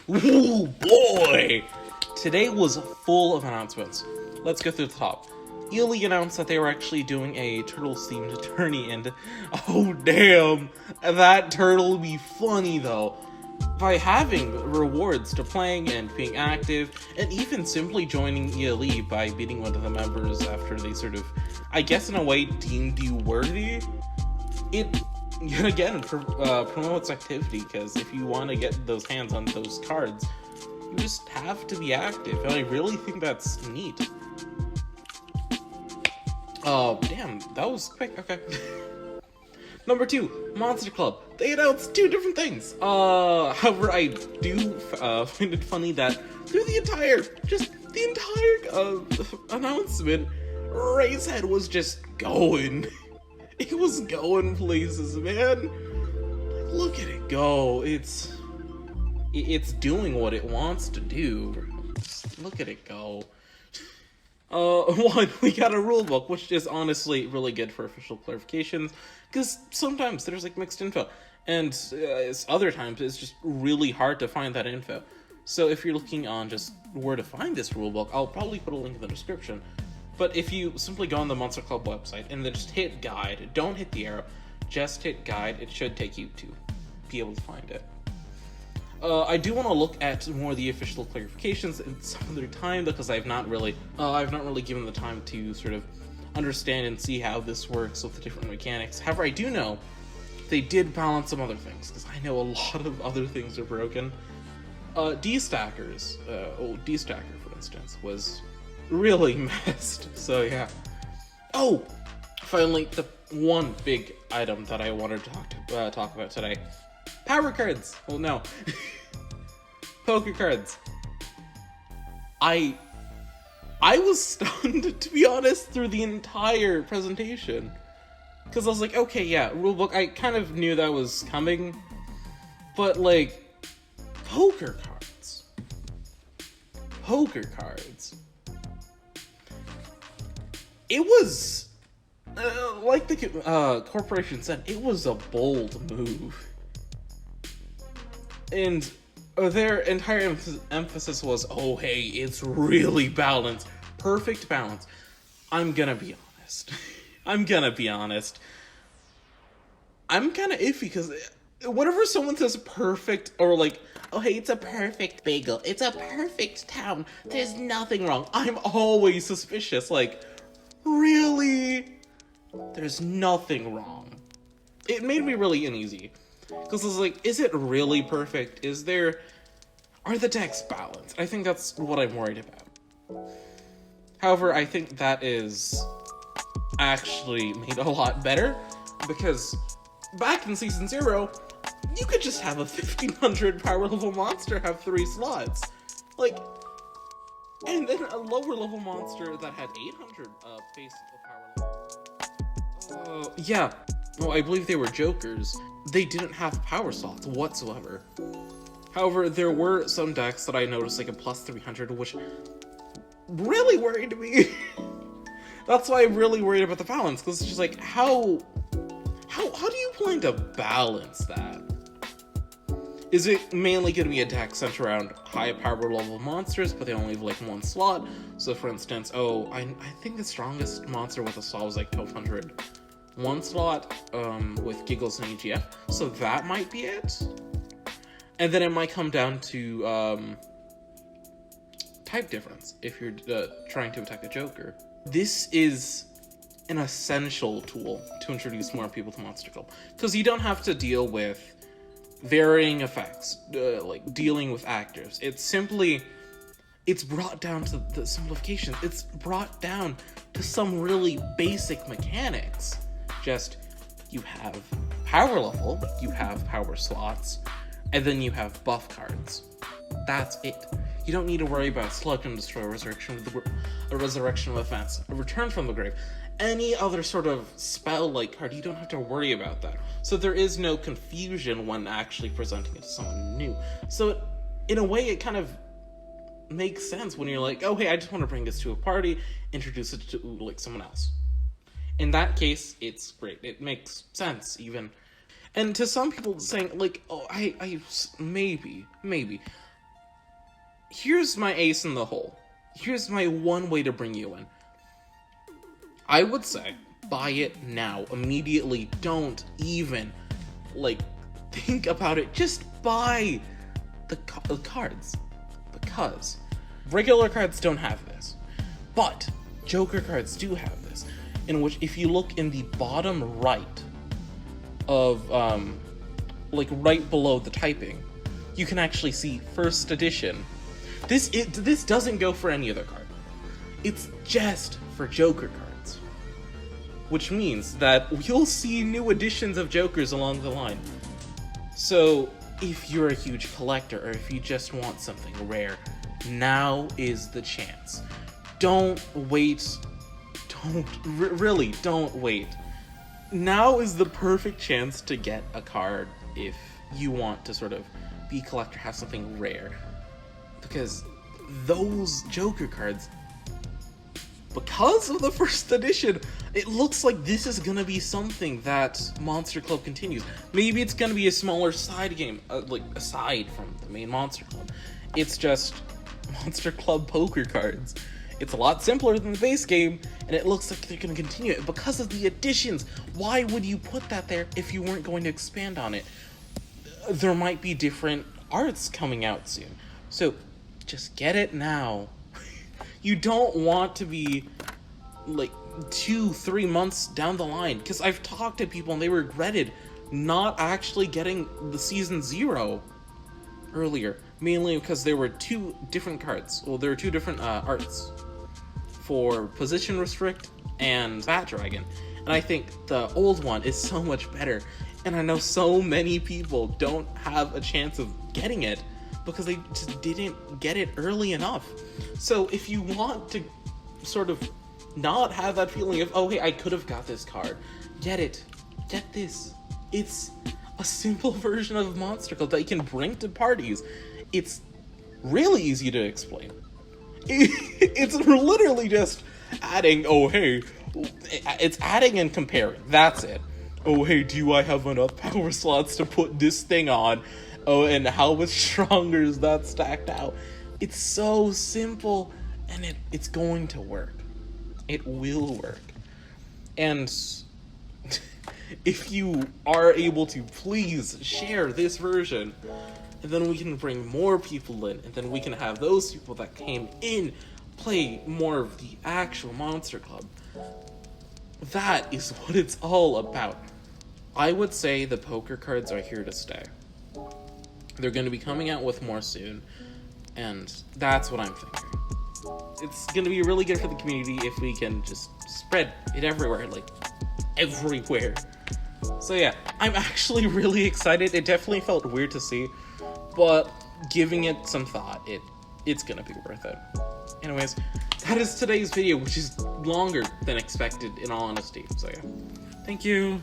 Ooh, boy! Today was full of announcements. Let's go through the top. Ely announced that they were actually doing a Turtles-themed tourney, and oh damn, that turtle would be funny though. By having rewards to playing and being active, and even simply joining ELE by beating one of the members after they sort of, I guess in a way, deemed you worthy, it, again, promotes activity, because if you want to get those hands on those cards, you just have to be active, and I really think that's neat. Oh, damn, that was quick, okay. Number 2, Monster Club. They announced 2 different things. However, I do find it funny that through the entire announcement, Ray's head was just going. It was going places, man. Look at it go. It's doing what it wants to do. Just look at it go. One, we got a rulebook, which is honestly really good for official clarifications, because sometimes there's like mixed info, and other times it's just really hard to find that info. So if you're looking on just where to find this rulebook, I'll probably put a link in the description. But if you simply go on the Monster Club website and then just hit guide, don't hit the arrow, just hit guide, it should take you to be able to find it. I do want to look at more of the official clarifications in some other time, because I've not really given the time to sort of understand and see how this works with the different mechanics. However, I do know they did balance some other things, because I know a lot of other things are broken. D-Stackers, D-Stacker, for instance, was really messed, so yeah. Oh! Finally, the one big item that I wanted to talk about today. Power cards! Well, no. Poker cards. I was stunned, to be honest, through the entire presentation. Because I was like, okay, yeah, rulebook, I kind of knew that was coming. But, like, poker cards. Poker cards. It was, like the corporation said, it was a bold move. And their entire emphasis was, oh hey, it's really balanced. Perfect balance. I'm gonna be honest. I'm kind of iffy, because whenever someone says perfect, or like, oh hey, it's a perfect bagel, it's a perfect town, there's nothing wrong, I'm always suspicious, like, really? There's nothing wrong. It made me really uneasy. Because I was like, is it really perfect? Are the decks balanced? I think that's what I'm worried about. However, I think that is actually made a lot better, because back in Season 0, you could just have a 1500 power level monster have 3 slots. Like, and then a lower level monster that had 800 base power level. Yeah. Well, I believe they were jokers. They didn't have power slots whatsoever. However, there were some decks that I noticed like a plus 300, which really worried me. That's why I'm really worried about the balance, because it's just like, how do you plan to balance that? Is it mainly going to be a deck centered around high power level monsters, but they only have like 1 slot? So for instance, I think the strongest monster with a slot was like 1200. 1 slot with Giggles and EGF, so that might be it. And then it might come down to type difference if you're trying to attack a Joker. This is an essential tool to introduce more people to Monster Club, because you don't have to deal with varying effects, like dealing with actors. It's brought down to the simplification. It's brought down to some really basic mechanics. Just, you have power level, you have power slots, and then you have buff cards. That's it. You don't need to worry about Slug and Destroy, Resurrection of Offense, a Return from the Grave, any other sort of spell-like card. You don't have to worry about that. So there is no confusion when actually presenting it to someone new. So in a way, it kind of makes sense when you're like, oh hey, I just want to bring this to a party, introduce it to like someone else. In that case, it's great. It makes sense, even. And to some people saying, like, oh, I maybe. here's my ace in the hole. Here's my one way to bring you in. I would say, buy it now, immediately. Don't even, think about it. Just buy the cards. Because regular cards don't have this. But Joker cards do have this. In which, if you look in the bottom right of, right below the typing, you can actually see first edition. This doesn't go for any other card. It's just for Joker cards. Which means that you'll see new editions of Jokers along the line. So, if you're a huge collector, or if you just want something rare, now is the chance. Don't wait. Really, don't wait. Now is the perfect chance to get a card if you want to sort of be a collector, have something rare. Because those Joker cards, because of the first edition, it looks like this is gonna be something that Monster Club continues. Maybe it's gonna be a smaller side game, aside from the main Monster Club. It's just Monster Club poker cards. It's a lot simpler than the base game, and it looks like they're gonna continue it because of the additions. Why would you put that there if you weren't going to expand on it? There might be different arts coming out soon. So, just get it now. You don't want to be 2-3 months down the line, because I've talked to people and they regretted not actually getting the Season 0 earlier, mainly because there were two different cards. Well, there were two different arts for Position Restrict and Bat Dragon, and I think the old one is so much better, and I know so many people don't have a chance of getting it because they just didn't get it early enough. So if you want to sort of not have that feeling of, oh hey, I could have got this card, get it. Get this. It's a simple version of Monster Club that you can bring to parties. It's really easy to explain. It's literally just adding, oh hey, it's adding and comparing, that's it. Oh hey, do I have enough power slots to put this thing on? Oh, and how much stronger is that stacked out? It's so simple, and it's going to work. It will work. And if you are able to, please share this version, and then we can bring more people in, and then we can have those people that came in play more of the actual Monster Club. That is what it's all about. I would say the poker cards are here to stay. They're going to be coming out with more soon, and that's what I'm thinking. It's going to be really good for the community if we can just spread it everywhere, everywhere. So yeah, I'm actually really excited. It definitely felt weird to see, but giving it some thought, it's going to be worth it. Anyways, that is today's video, which is longer than expected, in all honesty. So yeah, thank you.